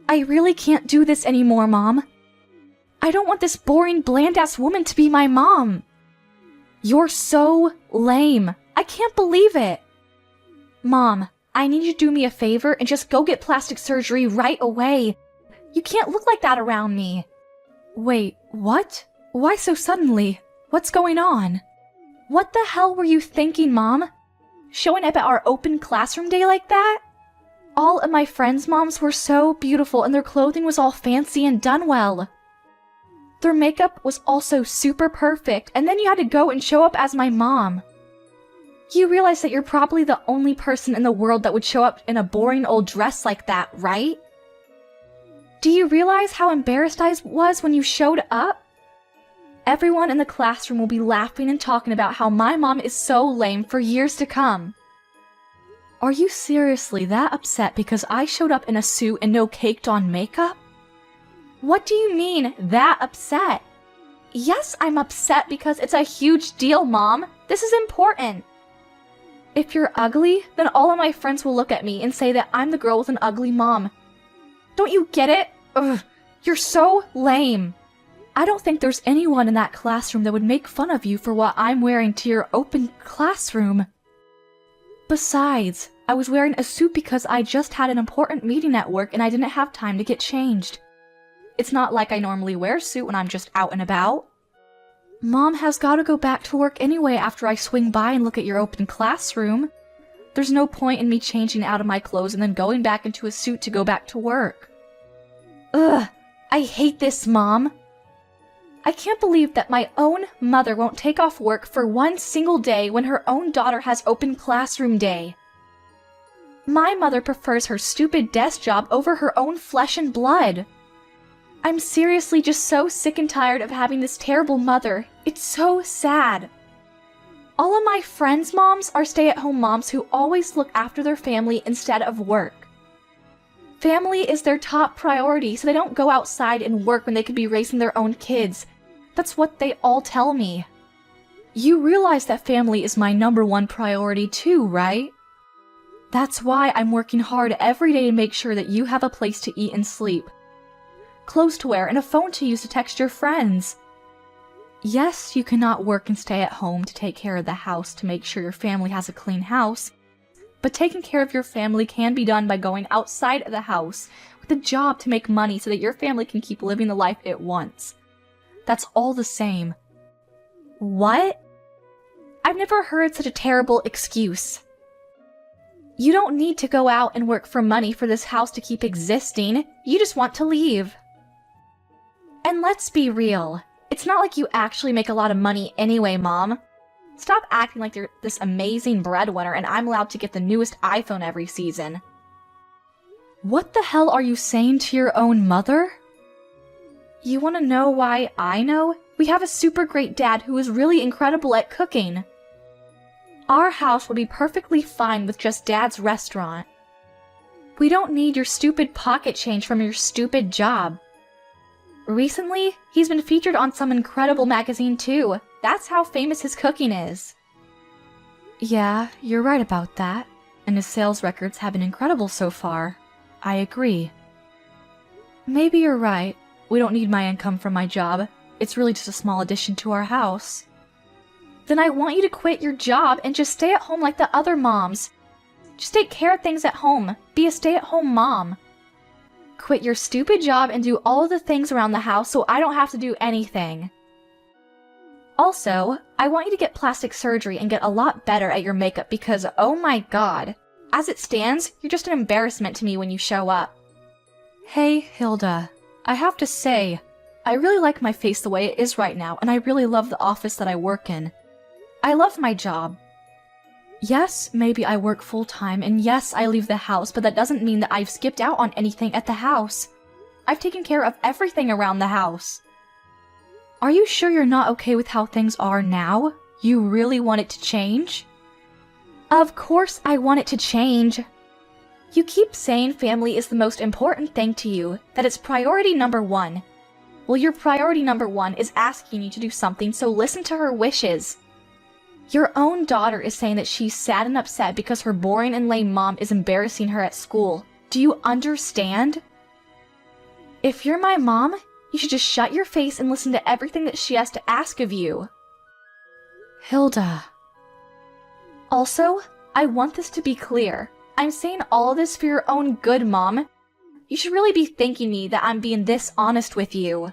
I really can't do this anymore, Mom. I don't want this boring, bland-ass woman to be my mom. You're so lame. I can't believe it. Mom, I need you to do me a favor and just go get plastic surgery right away. You can't look like that around me. Wait, what? Why so suddenly? What's going on? What the hell were you thinking, Mom? Showing up at our open classroom day like that? All of my friends' moms were so beautiful and their clothing was all fancy and done well. Their makeup was also super perfect, and then you had to go and show up as my mom. You realize that you're probably the only person in the world that would show up in a boring old dress like that, right? Do you realize how embarrassed I was when you showed up? Everyone in the classroom will be laughing and talking about how my mom is so lame for years to come. Are you seriously that upset because I showed up in a suit and no caked-on makeup? What do you mean, that upset? Yes, I'm upset because it's a huge deal, Mom. This is important. If you're ugly, then all of my friends will look at me and say that I'm the girl with an ugly mom. Don't you get it? Ugh, you're so lame. I don't think there's anyone in that classroom that would make fun of you for what I'm wearing to your open classroom. Besides, I was wearing a suit because I just had an important meeting at work and I didn't have time to get changed. It's not like I normally wear a suit when I'm just out and about. Mom has got to go back to work anyway after I swing by and look at your open classroom. There's no point in me changing out of my clothes and then going back into a suit to go back to work. Ugh, I hate this, Mom. I can't believe that my own mother won't take off work for one single day when her own daughter has open classroom day. My mother prefers her stupid desk job over her own flesh and blood. I'm seriously just so sick and tired of having this terrible mother. It's so sad. All of my friends' moms are stay-at-home moms who always look after their family instead of work. Family is their top priority, so they don't go outside and work when they could be raising their own kids. That's what they all tell me. You realize that family is my #1 priority too, right? That's why I'm working hard every day to make sure that you have a place to eat and sleep, clothes to wear, and a phone to use to text your friends. Yes, you cannot work and stay at home to take care of the house to make sure your family has a clean house, but taking care of your family can be done by going outside of the house with a job to make money so that your family can keep living the life it wants. That's all the same. What? I've never heard such a terrible excuse. You don't need to go out and work for money for this house to keep existing. You just want to leave. And let's be real. It's not like you actually make a lot of money anyway, Mom. Stop acting like you're this amazing breadwinner and I'm allowed to get the newest iPhone every season. What the hell are you saying to your own mother? You want to know why I know? We have a super great dad who is really incredible at cooking. Our house would be perfectly fine with just Dad's restaurant. We don't need your stupid pocket change from your stupid job. Recently, he's been featured on some incredible magazine too. That's how famous his cooking is. Yeah, you're right about that. And his sales records have been incredible so far. I agree. Maybe you're right. We don't need my income from my job. It's really just a small addition to our house. Then I want you to quit your job and just stay at home like the other moms. Just take care of things at home. Be a stay-at-home mom. Quit your stupid job and do all of the things around the house so I don't have to do anything. Also, I want you to get plastic surgery and get a lot better at your makeup because, oh my god, as it stands, you're just an embarrassment to me when you show up. Hey, Hilda. I have to say, I really like my face the way it is right now, and I really love the office that I work in. I love my job. Yes, maybe I work full-time, and yes, I leave the house, but that doesn't mean that I've skipped out on anything at the house. I've taken care of everything around the house. Are you sure you're not okay with how things are now? You really want it to change? Of course I want it to change. You keep saying family is the most important thing to you, that it's priority #1. Well, your priority #1 is asking you to do something, so listen to her wishes. Your own daughter is saying that she's sad and upset because her boring and lame mom is embarrassing her at school. Do you understand? If you're my mom, you should just shut your face and listen to everything that she has to ask of you. Hilda. Also, I want this to be clear. I'm saying all of this for your own good, Mom. You should really be thanking me that I'm being this honest with you.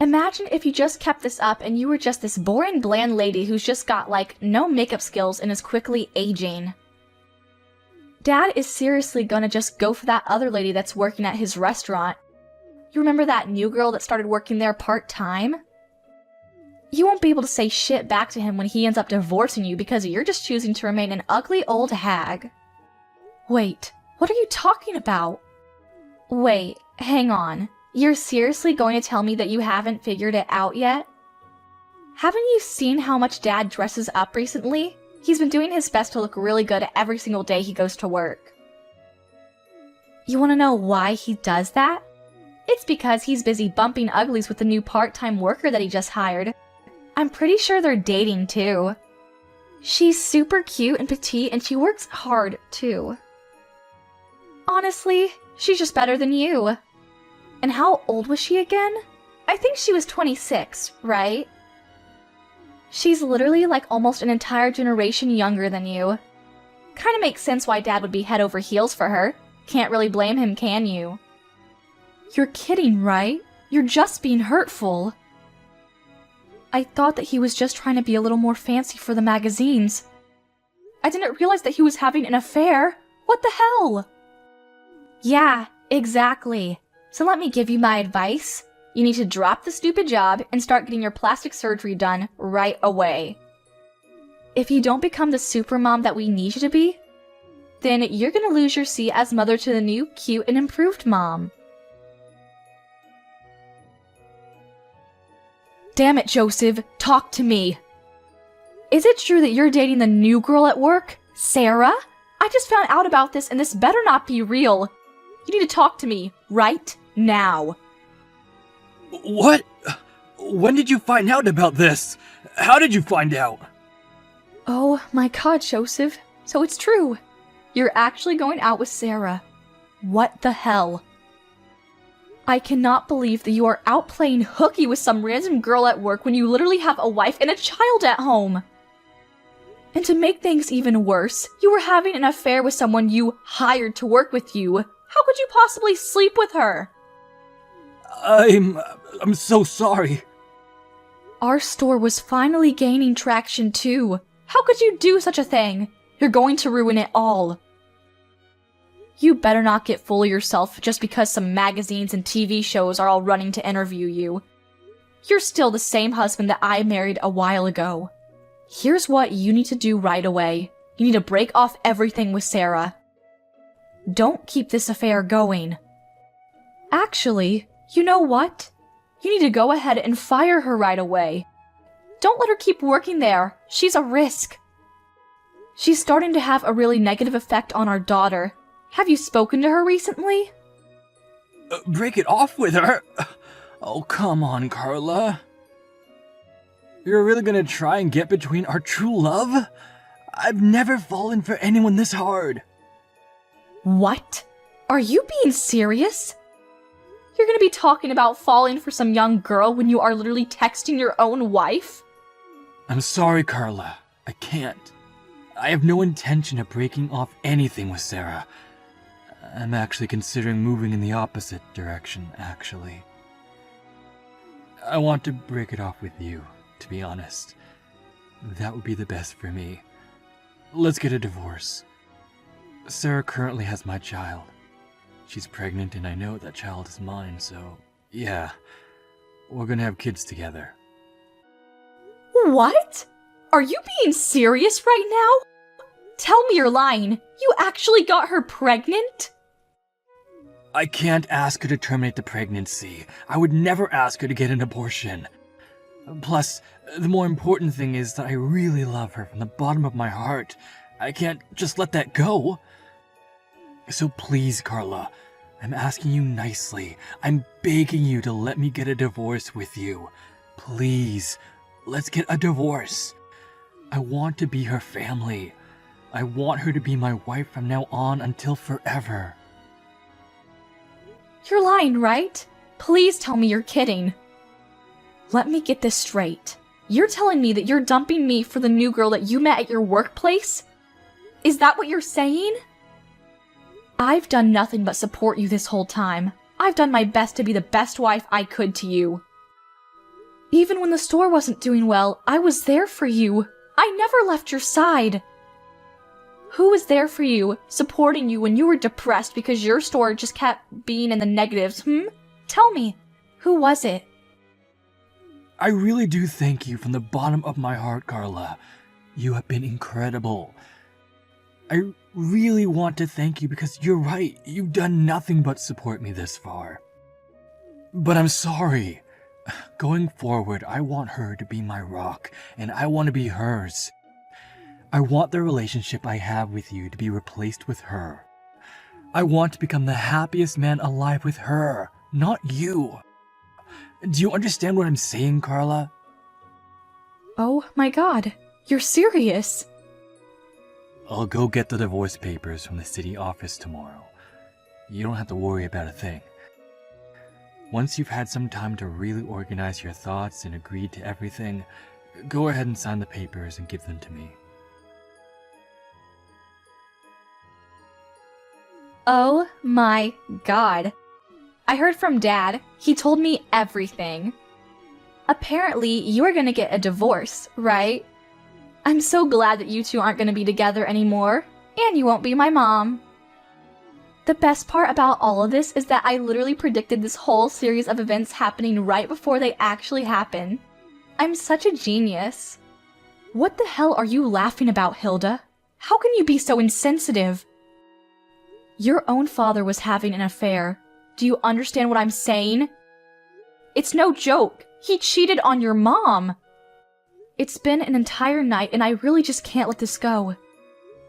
Imagine if you just kept this up and you were just this boring, bland lady who's just got, no makeup skills and is quickly aging. Dad is seriously gonna just go for that other lady that's working at his restaurant. You remember that new girl that started working there part-time? You won't be able to say shit back to him when he ends up divorcing you because you're just choosing to remain an ugly old hag. Wait, what are you talking about? Wait, hang on. You're seriously going to tell me that you haven't figured it out yet? Haven't you seen how much Dad dresses up recently? He's been doing his best to look really good every single day he goes to work. You want to know why he does that? It's because he's busy bumping uglies with the new part-time worker that he just hired. I'm pretty sure they're dating too. She's super cute and petite and she works hard too. Honestly, she's just better than you. And how old was she again? I think she was 26, right? She's literally almost an entire generation younger than you. Kinda makes sense why Dad would be head over heels for her. Can't really blame him, can you? You're kidding, right? You're just being hurtful. I thought that he was just trying to be a little more fancy for the magazines. I didn't realize that he was having an affair. What the hell? Yeah, exactly. So let me give you my advice. You need to drop the stupid job and start getting your plastic surgery done right away. If you don't become the super mom that we need you to be, then you're gonna lose your seat as mother to the new, cute, and improved mom. Damn it, Joseph, talk to me. Is it true that you're dating the new girl at work, Sarah? I just found out about this and this better not be real. You need to talk to me, right now. What? When did you find out about this? How did you find out? Oh my god, Joseph. So it's true. You're actually going out with Sarah. What the hell? I cannot believe that you are out playing hooky with some random girl at work when you literally have a wife and a child at home. And to make things even worse, you were having an affair with someone you hired to work with you. How could you possibly sleep with her? I'm so sorry. Our store was finally gaining traction too. How could you do such a thing? You're going to ruin it all. You better not get full of yourself just because some magazines and TV shows are all running to interview you. You're still the same husband that I married a while ago. Here's what you need to do right away. You need to break off everything with Sarah. Don't keep this affair going. Actually, you know what? You need to go ahead and fire her right away. Don't let her keep working there. She's a risk. She's starting to have a really negative effect on our daughter. Have you spoken to her recently? Break it off with her? Oh, come on, Carla. You're really gonna try and get between our true love? I've never fallen for anyone this hard. What? Are you being serious? You're gonna be talking about falling for some young girl when you are literally texting your own wife? I'm sorry, Carla. I can't. I have no intention of breaking off anything with Sarah. I'm actually considering moving in the opposite direction, actually. I want to break it off with you, to be honest. That would be the best for me. Let's get a divorce. Sarah currently has my child. She's pregnant and I know that child is mine, so yeah, we're gonna have kids together. What? Are you being serious right now? Tell me you're lying. You actually got her pregnant? I can't ask her to terminate the pregnancy. I would never ask her to get an abortion. Plus, the more important thing is that I really love her from the bottom of my heart. I can't just let that go. So please, Carla, I'm asking you nicely. I'm begging you to let me get a divorce with you. Please, let's get a divorce. I want to be her family. I want her to be my wife from now on until forever. You're lying, right? Please tell me you're kidding. Let me get this straight. You're telling me that you're dumping me for the new girl that you met at your workplace? Is that what you're saying? I've done nothing but support you this whole time. I've done my best to be the best wife I could to you. Even when the store wasn't doing well, I was there for you. I never left your side. Who was there for you, supporting you when you were depressed because your store just kept being in the negatives, Tell me, who was it? I really do thank you from the bottom of my heart, Carla. You have been incredible. I really want to thank you because you're right, you've done nothing but support me this far. But I'm sorry. Going forward, I want her to be my rock, and I want to be hers. I want the relationship I have with you to be replaced with her. I want to become the happiest man alive with her, not you. Do you understand what I'm saying, Carla? Oh my god, you're serious. I'll go get the divorce papers from the city office tomorrow. You don't have to worry about a thing. Once you've had some time to really organize your thoughts and agree to everything, go ahead and sign the papers and give them to me. Oh my god. I heard from Dad. He told me everything. Apparently, you are gonna get a divorce, right? I'm so glad that you two aren't gonna be together anymore, and you won't be my mom. The best part about all of this is that I literally predicted this whole series of events happening right before they actually happen. I'm such a genius. What the hell are you laughing about, Hilda? How can you be so insensitive? Your own father was having an affair. Do you understand what I'm saying? It's no joke. He cheated on your mom. It's been an entire night and I really just can't let this go.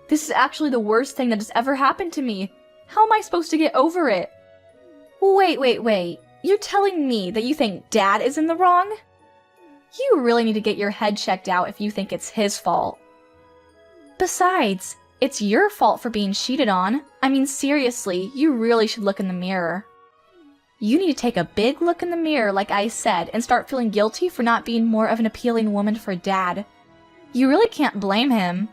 This is actually the worst thing that has ever happened to me. How am I supposed to get over it? Wait. You're telling me that you think Dad is in the wrong? You really need to get your head checked out if you think it's his fault. Besides, it's your fault for being cheated on. I mean, seriously, you really should look in the mirror. You need to take a big look in the mirror, like I said, and start feeling guilty for not being more of an appealing woman for Dad. You really can't blame him.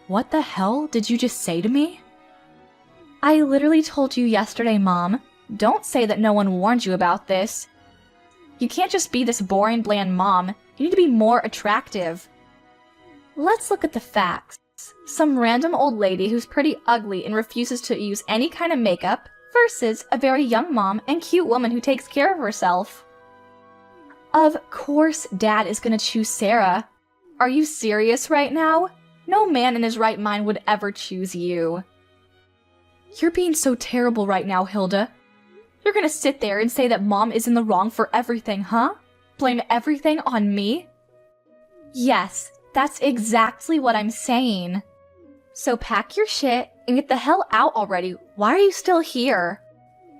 What the hell did you just say to me? I literally told you yesterday, Mom. Don't say that no one warned you about this. You can't just be this boring, bland mom. You need to be more attractive. Let's look at the facts. Some random old lady who's pretty ugly and refuses to use any kind of makeup versus a very young mom and cute woman who takes care of herself. Of course Dad is gonna choose Sarah. Are you serious right now? No man in his right mind would ever choose you. You're being so terrible right now, Hilda. You're gonna sit there and say that Mom is in the wrong for everything, huh? Blame everything on me? Yes, that's exactly what I'm saying. So pack your shit and get the hell out already. Why are you still here?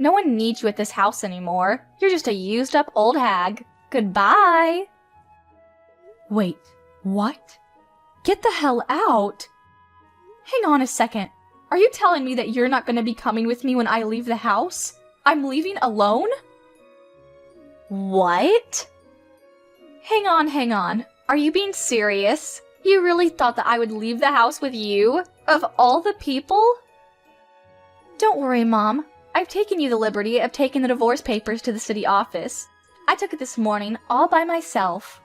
No one needs you at this house anymore. You're just a used up old hag. Goodbye. Wait, what? Get the hell out? Hang on a second. Are you telling me that you're not going to be coming with me when I leave the house? I'm leaving alone? What? Hang on. Are you being serious? You really thought that I would leave the house with you? Of all the people? Don't worry, Mom. I've taken you the liberty of taking the divorce papers to the city office. I took it this morning all by myself.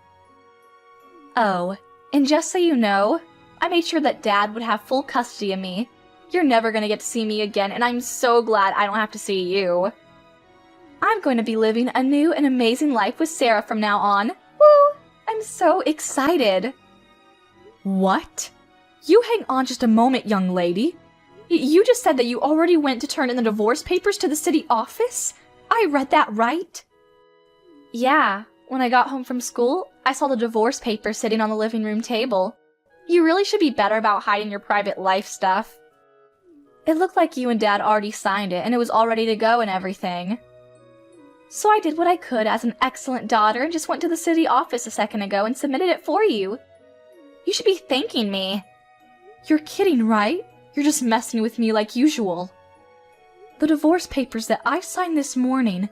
Oh, and just so you know, I made sure that Dad would have full custody of me. You're never gonna get to see me again, and I'm so glad I don't have to see you. I'm going to be living a new and amazing life with Sarah from now on. Woo! I'm so excited. What? You hang on just a moment, young lady. You just said that you already went to turn in the divorce papers to the city office? I read that right? Yeah, when I got home from school, I saw the divorce papers sitting on the living room table. You really should be better about hiding your private life stuff. It looked like you and Dad already signed it and it was all ready to go and everything. So I did what I could as an excellent daughter and just went to the city office a second ago and submitted it for you. You should be thanking me. You're kidding, right? You're just messing with me like usual. The divorce papers that I signed this morning.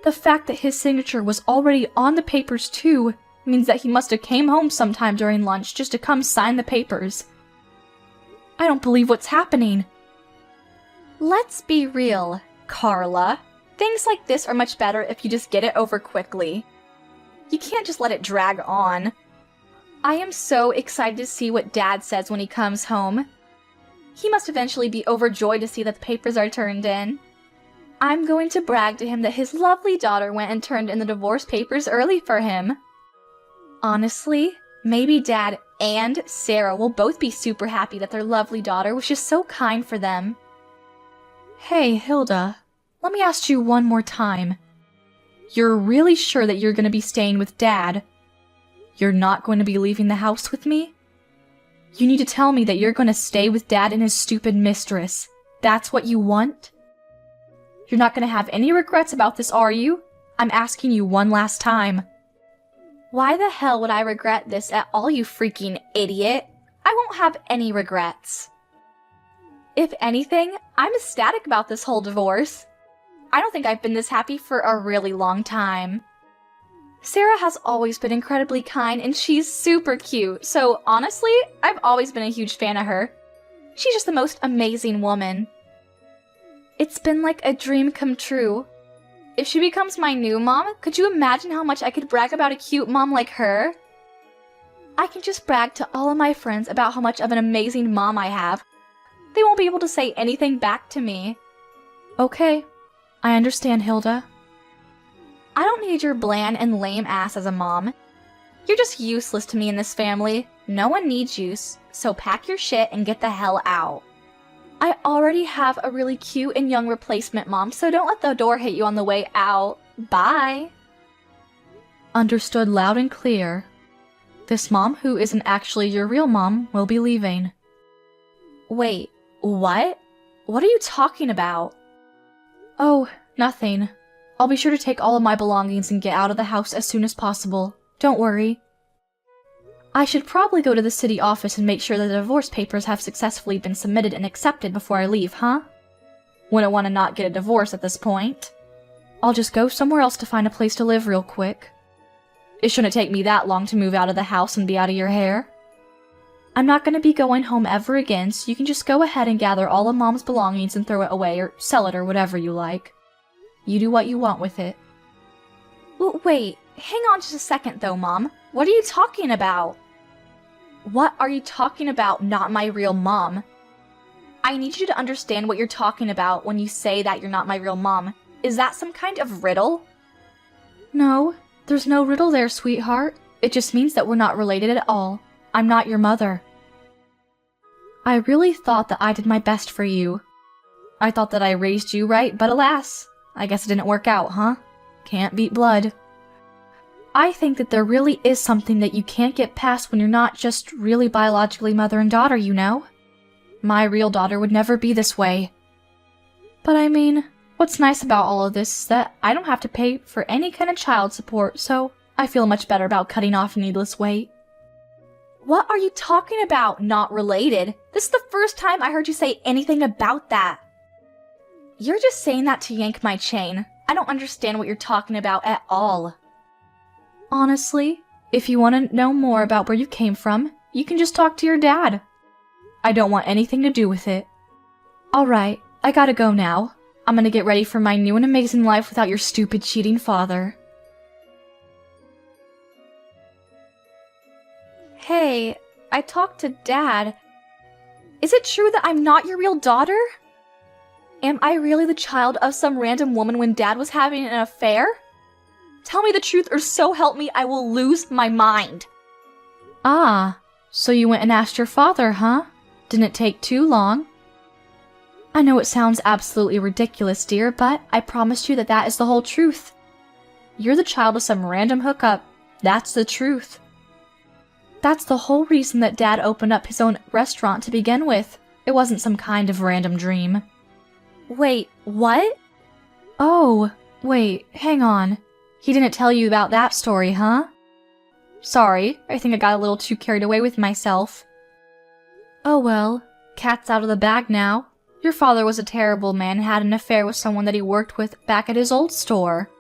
The fact that his signature was already on the papers too means that he must have came home sometime during lunch just to come sign the papers. I don't believe what's happening. Let's be real, Carla. Things like this are much better if you just get it over quickly. You can't just let it drag on. I am so excited to see what Dad says when he comes home. He must eventually be overjoyed to see that the papers are turned in. I'm going to brag to him that his lovely daughter went and turned in the divorce papers early for him. Honestly, maybe Dad and Sarah will both be super happy that their lovely daughter was just so kind for them. Hey, Hilda, let me ask you one more time. You're really sure that you're going to be staying with Dad? You're not going to be leaving the house with me? You need to tell me that you're going to stay with Dad and his stupid mistress. That's what you want? You're not going to have any regrets about this, are you? I'm asking you one last time. Why the hell would I regret this at all, you freaking idiot? I won't have any regrets. If anything, I'm ecstatic about this whole divorce. I don't think I've been this happy for a really long time. Sarah has always been incredibly kind and she's super cute, so honestly, I've always been a huge fan of her. She's just the most amazing woman. It's been like a dream come true. If she becomes my new mom, could you imagine how much I could brag about a cute mom like her? I can just brag to all of my friends about how much of an amazing mom I have. They won't be able to say anything back to me. Okay, I understand, Hilda. I don't need your bland and lame ass as a mom. You're just useless to me in this family. No one needs you, so pack your shit and get the hell out. I already have a really cute and young replacement mom, so don't let the door hit you on the way out. Bye. Understood loud and clear. This mom, who isn't actually your real mom, will be leaving. Wait, what? What are you talking about? Oh, nothing. I'll be sure to take all of my belongings and get out of the house as soon as possible. Don't worry. I should probably go to the city office and make sure that the divorce papers have successfully been submitted and accepted before I leave, huh? Wouldn't want to not get a divorce at this point. I'll just go somewhere else to find a place to live real quick. It shouldn't take me that long to move out of the house and be out of your hair. I'm not going to be going home ever again, so you can just go ahead and gather all of Mom's belongings and throw it away or sell it or whatever you like. You do what you want with it. Wait, hang on just a second though, Mom. What are you talking about? What are you talking about, not my real mom? I need you to understand what you're talking about when you say that you're not my real mom. Is that some kind of riddle? No, there's no riddle there, sweetheart. It just means that we're not related at all. I'm not your mother. I really thought that I did my best for you. I thought that I raised you right, but alas, I guess it didn't work out, huh? Can't beat blood. I think that there really is something that you can't get past when you're not just really biologically mother and daughter, you know? My real daughter would never be this way. But I mean, what's nice about all of this is that I don't have to pay for any kind of child support, so I feel much better about cutting off needless weight. What are you talking about, not related? This is the first time I heard you say anything about that. You're just saying that to yank my chain. I don't understand what you're talking about at all. Honestly, if you want to know more about where you came from, you can just talk to your dad. I don't want anything to do with it. Alright, I gotta go now. I'm gonna get ready for my new and amazing life without your stupid cheating father. Hey, I talked to Dad. Is it true that I'm not your real daughter? Am I really the child of some random woman when Dad was having an affair? Tell me the truth or so help me I will lose my mind. Ah, so you went and asked your father, huh? Didn't it take too long? I know it sounds absolutely ridiculous, dear, but I promise you that that is the whole truth. You're the child of some random hookup. That's the truth. That's the whole reason that Dad opened up his own restaurant to begin with. It wasn't some kind of random dream. Wait, what? Oh, wait, hang on. He didn't tell you about that story, huh? Sorry, I think I got a little too carried away with myself. Oh well, cat's out of the bag now. Your father was a terrible man and had an affair with someone that he worked with back at his old store.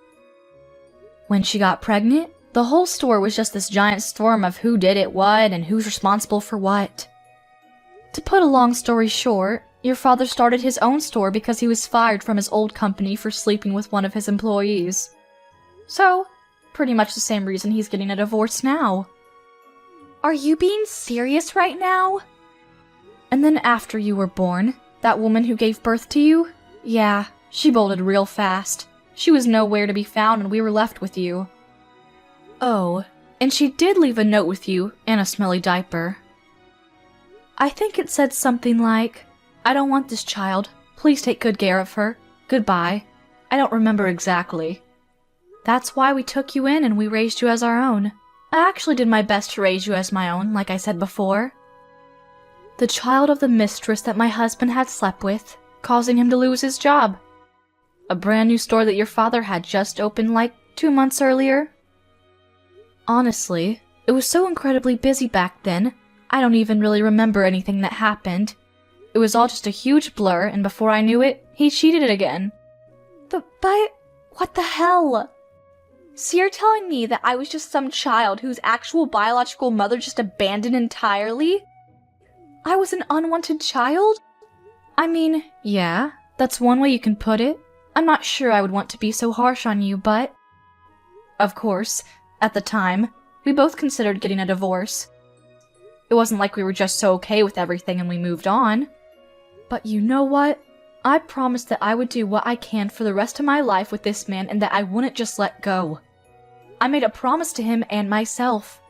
When she got pregnant, the whole store was just this giant storm of who did it what and who's responsible for what. To put a long story short, your father started his own store because he was fired from his old company for sleeping with one of his employees. So, pretty much the same reason he's getting a divorce now. Are you being serious right now? And then after you were born, that woman who gave birth to you? Yeah, she bolted real fast. She was nowhere to be found and we were left with you. Oh, and she did leave a note with you and a smelly diaper. I think it said something like, "I don't want this child. Please take good care of her. Goodbye." I don't remember exactly. That's why we took you in and we raised you as our own. I actually did my best to raise you as my own, like I said before. The child of the mistress that my husband had slept with, causing him to lose his job. A brand new store that your father had just opened like 2 months earlier. Honestly, it was so incredibly busy back then, I don't even really remember anything that happened. It was all just a huge blur, and before I knew it, he cheated it again. But what the hell? So you're telling me that I was just some child whose actual biological mother just abandoned entirely? I was an unwanted child? I mean, yeah, that's one way you can put it. I'm not sure I would want to be so harsh on you, but... Of course, at the time, we both considered getting a divorce. It wasn't like we were just so okay with everything and we moved on. But you know what? I promised that I would do what I can for the rest of my life with this man and that I wouldn't just let go. I made a promise to him and myself.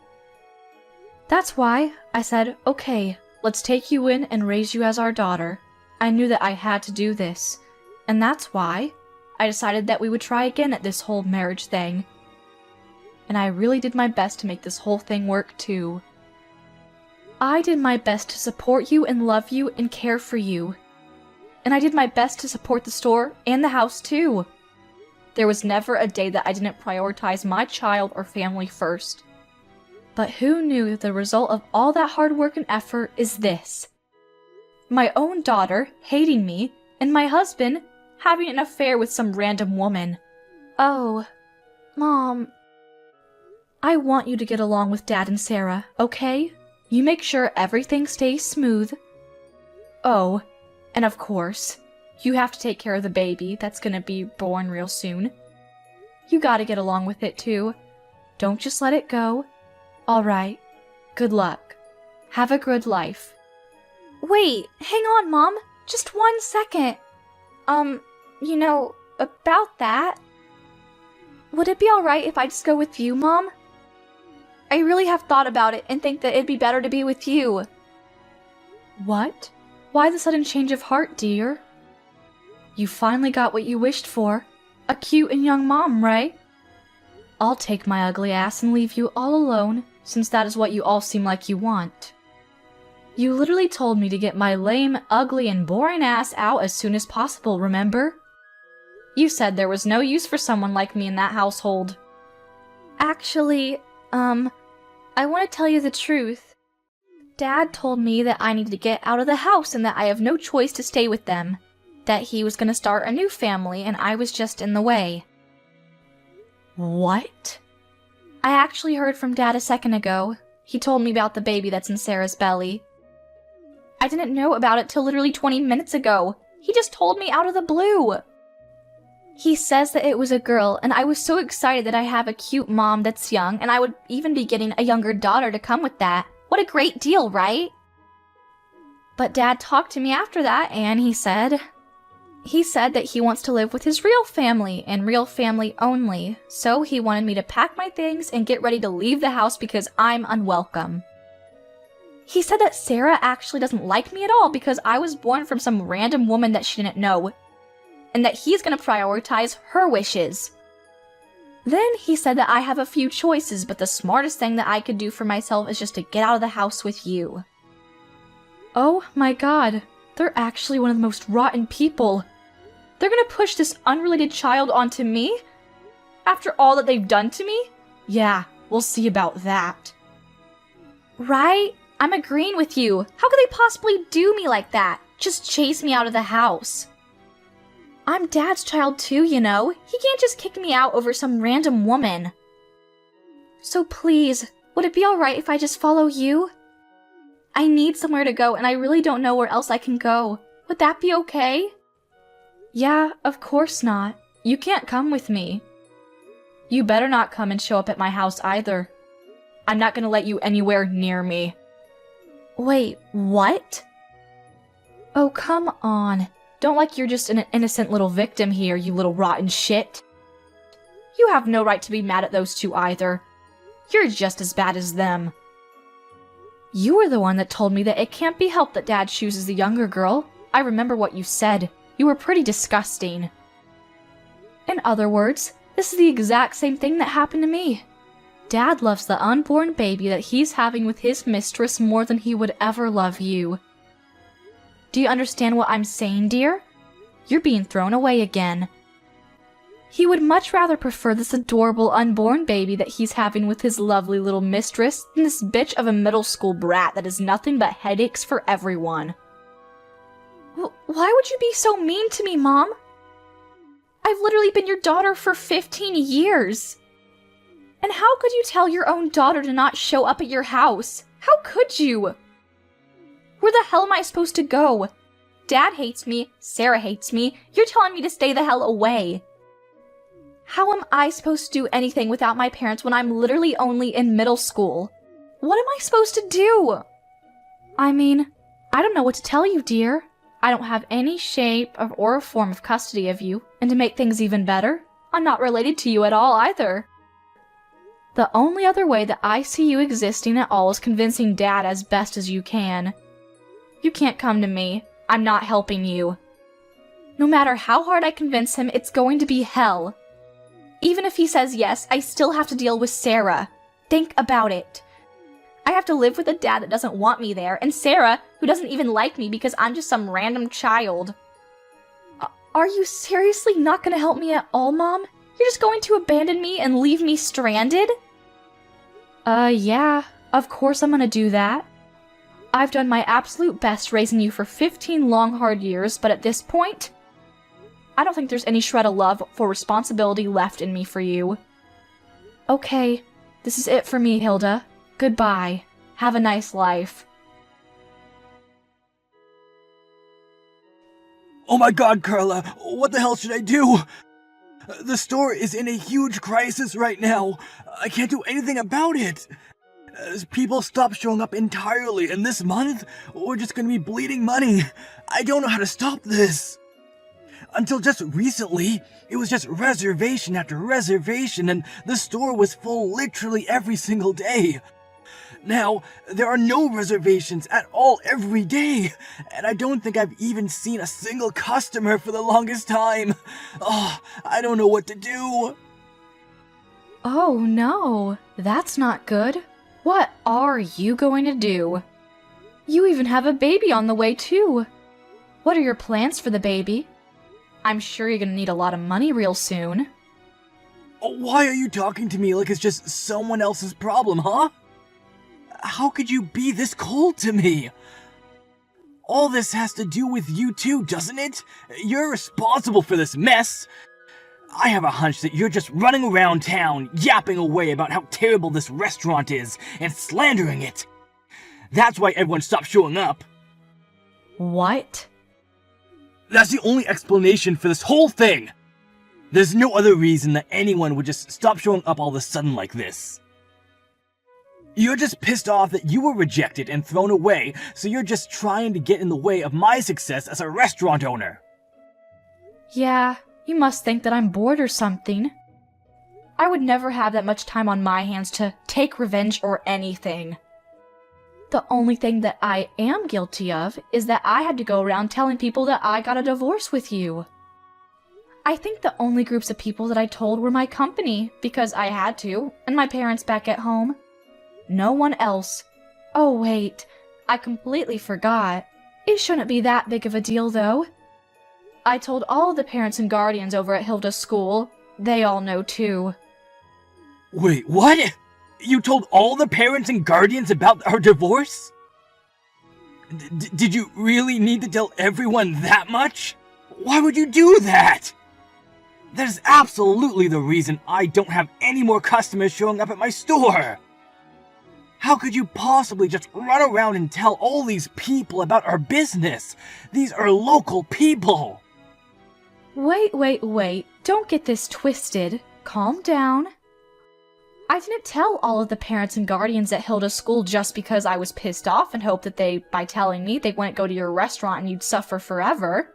That's why I said, okay, let's take you in and raise you as our daughter. I knew that I had to do this. And that's why I decided that we would try again at this whole marriage thing. And I really did my best to make this whole thing work too. I did my best to support you and love you and care for you. And I did my best to support the store and the house too. There was never a day that I didn't prioritize my child or family first. But who knew that the result of all that hard work and effort is this? My own daughter hating me, and my husband having an affair with some random woman. Oh, Mom. I want you to get along with Dad and Sarah, okay? You make sure everything stays smooth. Oh, and of course, you have to take care of the baby that's gonna be born real soon. You gotta get along with it too. Don't just let it go. Alright, good luck. Have a good life. Wait, hang on, Mom. Just 1 second. About that. Would it be alright if I just go with you, Mom? I really have thought about it and think that it'd be better to be with you. What? Why the sudden change of heart, dear? You finally got what you wished for. A cute and young mom, right? I'll take my ugly ass and leave you all alone, since that is what you all seem like you want. You literally told me to get my lame, ugly, and boring ass out as soon as possible, remember? You said there was no use for someone like me in that household. Actually, I want to tell you the truth. Dad told me that I needed to get out of the house and that I have no choice to stay with them. That he was going to start a new family and I was just in the way. What? I actually heard from Dad a second ago. He told me about the baby that's in Sarah's belly. I didn't know about it till literally 20 minutes ago. He just told me out of the blue. He says that it was a girl, and I was so excited that I have a cute mom that's young, and I would even be getting a younger daughter to come with that. What a great deal, right? But Dad talked to me after that, and he said that he wants to live with his real family, and real family only. So he wanted me to pack my things and get ready to leave the house because I'm unwelcome. He said that Sarah actually doesn't like me at all because I was born from some random woman that she didn't know, and that he's gonna prioritize her wishes. Then he said that I have a few choices, but the smartest thing that I could do for myself is just to get out of the house with you. Oh my god, they're actually one of the most rotten people. They're gonna push this unrelated child onto me? After all that they've done to me? Yeah, we'll see about that. Right? I'm agreeing with you. How could they possibly do me like that? just chase me out of the house. I'm Dad's child too, you know. He can't just kick me out over some random woman. So please, would it be alright if I just follow you? I need somewhere to go and I really don't know where else I can go. Would that be okay? Yeah, of course not. You can't come with me. You better not come and show up at my house either. I'm not gonna let you anywhere near me. Wait, what? Oh, come on. Don't like you're just an innocent little victim here, you little rotten shit. You have no right to be mad at those two either. You're just as bad as them. You were the one that told me that it can't be helped that Dad chooses the younger girl. I remember what you said. You were pretty disgusting. In other words, this is the exact same thing that happened to me. Dad loves the unborn baby that he's having with his mistress more than he would ever love you. Do you understand what I'm saying, dear? You're being thrown away again. He would much rather prefer this adorable unborn baby that he's having with his lovely little mistress than this bitch of a middle school brat that is nothing but headaches for everyone. Why would you be so mean to me, Mom? I've literally been your daughter for 15 years. And how could you tell your own daughter to not show up at your house? How could you? Where the hell am I supposed to go? Dad hates me, Sarah hates me, you're telling me to stay the hell away. How am I supposed to do anything without my parents when I'm literally only in middle school? What am I supposed to do? I mean, I don't know what to tell you, dear. I don't have any shape or form of custody of you, and to make things even better, I'm not related to you at all either. The only other way that I see you existing at all is convincing Dad as best as you can. You can't come to me. I'm not helping you. No matter how hard I convince him, it's going to be hell. Even if he says yes, I still have to deal with Sarah. Think about it. I have to live with a dad that doesn't want me there, and Sarah, who doesn't even like me because I'm just some random child. Are you seriously not going to help me at all, Mom? You're just going to abandon me and leave me stranded? Yeah, of course I'm gonna do that. I've done my absolute best raising you for 15 long, hard years, but at this point, I don't think there's any shred of love or responsibility left in me for you. Okay, this is it for me, Hilda. Goodbye. Have a nice life. Oh my god, Carla! What the hell should I do? The store is in a huge crisis right now. I can't do anything about it. As people stop showing up entirely, and this month, we're just gonna be bleeding money. I don't know how to stop this. Until just recently, it was just reservation after reservation, and the store was full literally every single day. Now, there are no reservations at all every day, and I don't think I've even seen a single customer for the longest time. Oh, I don't know what to do. Oh no, that's not good. What are you going to do? You even have a baby on the way too. What are your plans for the baby? I'm sure you're gonna need a lot of money real soon. Why are you talking to me like it's just someone else's problem, huh? How could you be this cold to me? All this has to do with you too, doesn't it? You're responsible for this mess. I have a hunch that you're just running around town, yapping away about how terrible this restaurant is, and slandering it. That's why everyone stopped showing up. What? That's the only explanation for this whole thing. There's no other reason that anyone would just stop showing up all of a sudden like this. You're just pissed off that you were rejected and thrown away, so you're just trying to get in the way of my success as a restaurant owner. Yeah, you must think that I'm bored or something. I would never have that much time on my hands to take revenge or anything. The only thing that I am guilty of is that I had to go around telling people that I got a divorce with you. I think the only groups of people that I told were my company, because I had to, and my parents back at home. No one else. Oh wait, I completely forgot. It shouldn't be that big of a deal though. I told all of the parents and guardians over at Hilda's school. They all know too. Wait, what? You told all the parents and guardians about our divorce? Did you really need to tell everyone that much? Why would you do that? That is absolutely the reason I don't have any more customers showing up at my store. How could you possibly just run around and tell all these people about our business? These are local people. Wait. Don't get this twisted. Calm down. I didn't tell all of the parents and guardians at Hilda's school just because I was pissed off and hoped that by telling me, they wouldn't go to your restaurant and you'd suffer forever.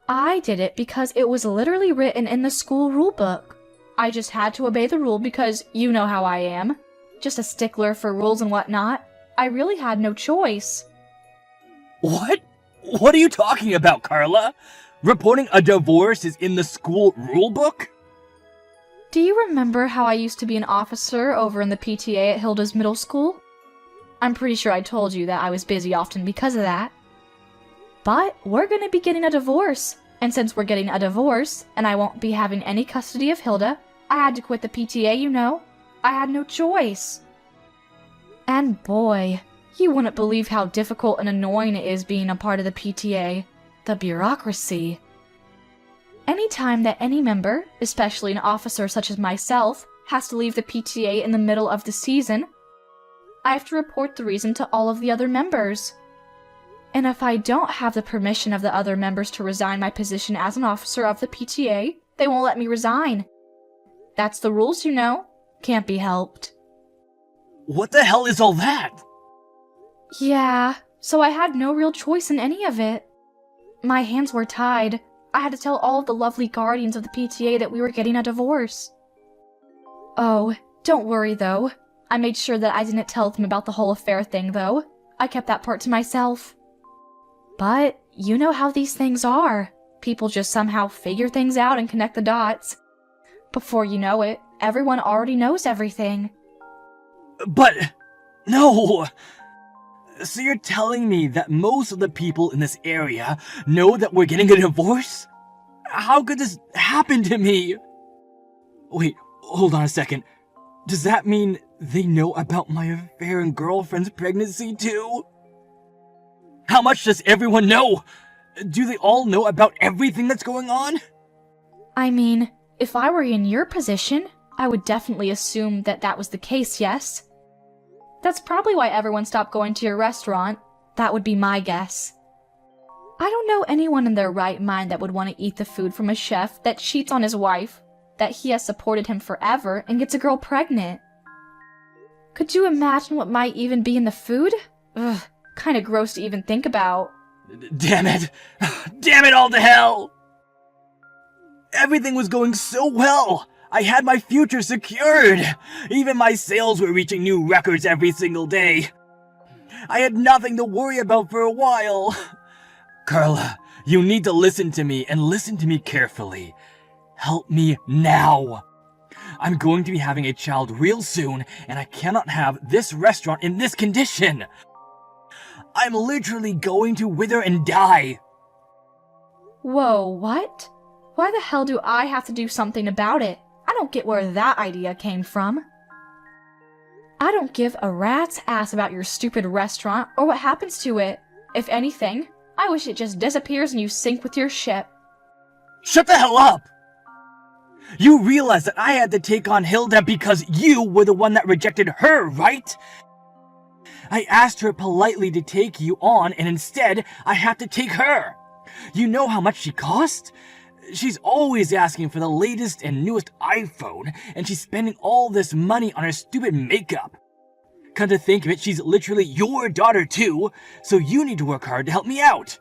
I did it because it was literally written in the school rulebook. I just had to obey the rule because you know how I am. Just a stickler for rules and whatnot. I really had no choice. What? What are you talking about, Carla? Reporting a divorce is in the school rulebook? Do you remember how I used to be an officer over in the PTA at Hilda's middle school? I'm pretty sure I told you that I was busy often because of that. But we're gonna be getting a divorce, and since we're getting a divorce, and I won't be having any custody of Hilda, I had to quit the PTA, you know. I had no choice. And boy, you wouldn't believe how difficult and annoying it is being a part of the PTA. The bureaucracy. Anytime that any member, especially an officer such as myself, has to leave the PTA in the middle of the season, I have to report the reason to all of the other members. And if I don't have the permission of the other members to resign my position as an officer of the PTA, they won't let me resign. That's the rules, you know. Can't be helped. What the hell is all that? Yeah, so I had no real choice in any of it. My hands were tied. I had to tell all of the lovely guardians of the PTA that we were getting a divorce. Oh, don't worry though. I made sure that I didn't tell them about the whole affair thing though. I kept that part to myself. But you know how these things are. People just somehow figure things out and connect the dots. Before you know it, everyone already knows everything. But, no! So you're telling me that most of the people in this area know that we're getting a divorce? How could this happen to me? Wait, hold on a second. Does that mean they know about my affair and girlfriend's pregnancy too? How much does everyone know? Do they all know about everything that's going on? I mean, if I were in your position, I would definitely assume that that was the case, yes? That's probably why everyone stopped going to your restaurant. That would be my guess. I don't know anyone in their right mind that would want to eat the food from a chef that cheats on his wife, that he has supported him forever and gets a girl pregnant. Could you imagine what might even be in the food? Ugh, kinda gross to even think about. Damn it! Damn it all to hell! Everything was going so well! I had my future secured! Even my sales were reaching new records every single day. I had nothing to worry about for a while. Carla, you need to listen to me and listen to me carefully. Help me now. I'm going to be having a child real soon, and I cannot have this restaurant in this condition. I'm literally going to wither and die. Whoa, what? Why the hell do I have to do something about it? I don't get where that idea came from. I don't give a rat's ass about your stupid restaurant or what happens to it. If anything, I wish it just disappears and you sink with your ship. Shut the hell up! You realize that I had to take on Hilda because you were the one that rejected her, right? I asked her politely to take you on, and instead, I had to take her. You know how much she cost? She's always asking for the latest and newest iPhone, and she's spending all this money on her stupid makeup. Come to think of it, she's literally your daughter too, so you need to work hard to help me out.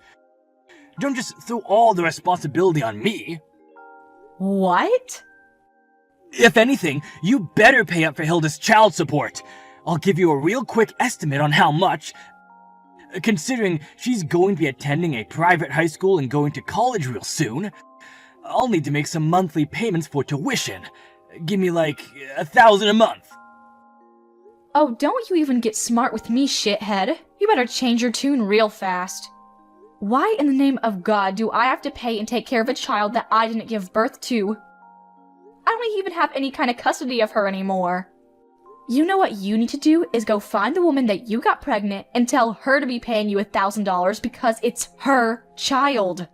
Don't just throw all the responsibility on me. What? If anything, you better pay up for Hilda's child support. I'll give you a real quick estimate on how much. Considering she's going to be attending a private high school and going to college real soon, I'll need to make some monthly payments for tuition. Give me like $1,000 a month. Oh, don't you even get smart with me, shithead. You better change your tune real fast. Why in the name of God do I have to pay and take care of a child that I didn't give birth to? I don't even have any kind of custody of her anymore. You know what you need to do is go find the woman that you got pregnant and tell her to be paying you $1,000 because it's her child.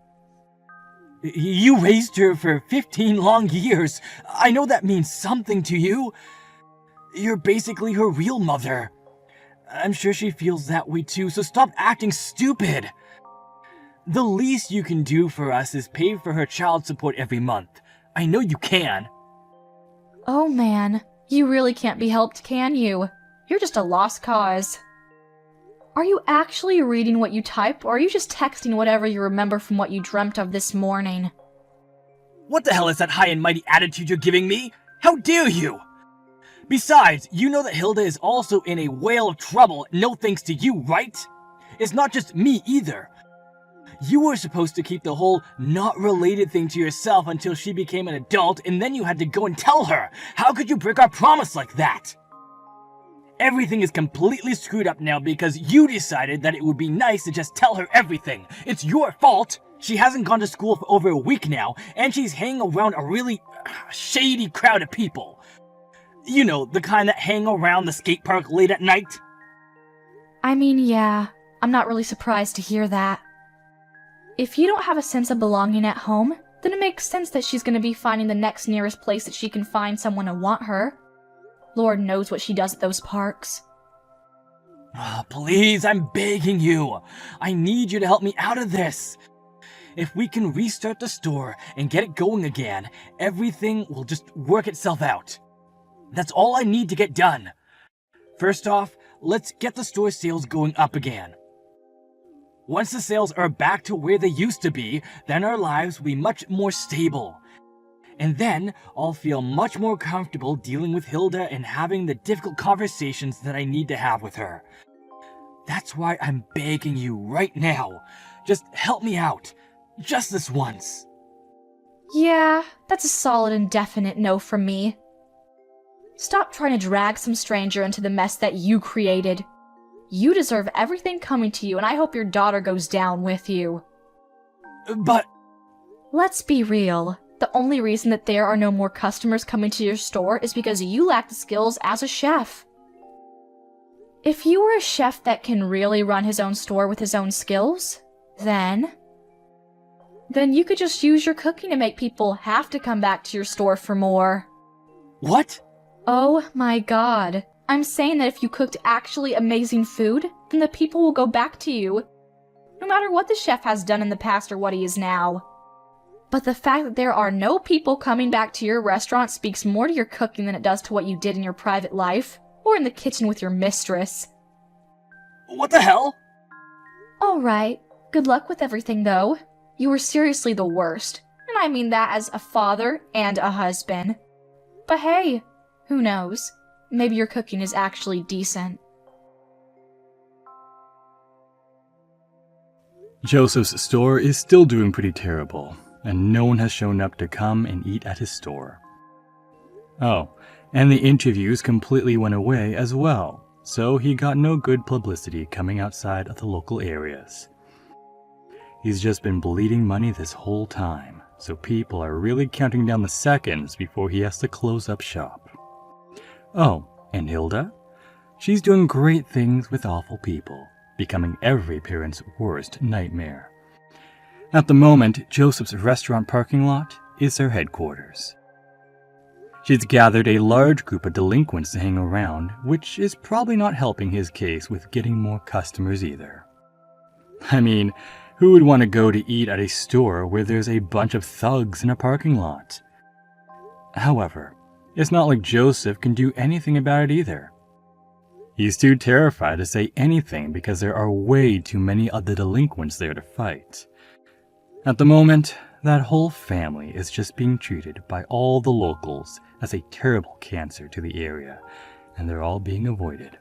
You raised her for 15 long years. I know that means something to you. You're basically her real mother. I'm sure she feels that way too, so stop acting stupid. The least you can do for us is pay for her child support every month. I know you can. Oh man, you really can't be helped, can you? You're just a lost cause. Are you actually reading what you type, or are you just texting whatever you remember from what you dreamt of this morning? What the hell is that high and mighty attitude you're giving me? How dare you? Besides, you know that Hilda is also in a whale of trouble, no thanks to you, right? It's not just me either. You were supposed to keep the whole not related thing to yourself until she became an adult, and then you had to go and tell her. How could you break our promise like that? Everything is completely screwed up now because you decided that it would be nice to just tell her everything. It's your fault. She hasn't gone to school for over a week now, and she's hanging around a really shady crowd of people. You know, the kind that hang around the skate park late at night. I mean, yeah, I'm not really surprised to hear that. If you don't have a sense of belonging at home, then it makes sense that she's going to be finding the next nearest place that she can find someone to want her. Lord knows what she does at those parks. Please, I'm begging you. I need you to help me out of this. If we can restart the store and get it going again, everything will just work itself out. That's all I need to get done. First off, let's get the store sales going up again. Once the sales are back to where they used to be, then our lives will be much more stable. And then I'll feel much more comfortable dealing with Hilda and having the difficult conversations that I need to have with her. That's why I'm begging you right now. Just help me out. Just this once. Yeah, that's a solid and definite no from me. Stop trying to drag some stranger into the mess that you created. You deserve everything coming to you, and I hope your daughter goes down with you. But... Let's be real. The only reason that there are no more customers coming to your store is because you lack the skills as a chef. If you were a chef that can really run his own store with his own skills, then you could just use your cooking to make people have to come back to your store for more. What? Oh my god. I'm saying that if you cooked actually amazing food, then the people will go back to you, no matter what the chef has done in the past or what he is now. But the fact that there are no people coming back to your restaurant speaks more to your cooking than it does to what you did in your private life, or in the kitchen with your mistress. What the hell? Alright, good luck with everything though. You were seriously the worst, and I mean that as a father and a husband. But hey, who knows? Maybe your cooking is actually decent. Joseph's store is still doing pretty terrible, and no one has shown up to come and eat at his store. Oh, and the interviews completely went away as well, so he got no good publicity coming outside of the local areas. He's just been bleeding money this whole time, so people are really counting down the seconds before he has to close up shop. Oh, and Hilda? She's doing great things with awful people, becoming every parent's worst nightmare. At the moment, Joseph's restaurant parking lot is her headquarters. She's gathered a large group of delinquents to hang around, which is probably not helping his case with getting more customers either. I mean, who would want to go to eat at a store where there's a bunch of thugs in a parking lot? However, it's not like Joseph can do anything about it either. He's too terrified to say anything because there are way too many other delinquents there to fight. At the moment, that whole family is just being treated by all the locals as a terrible cancer to the area, and they're all being avoided.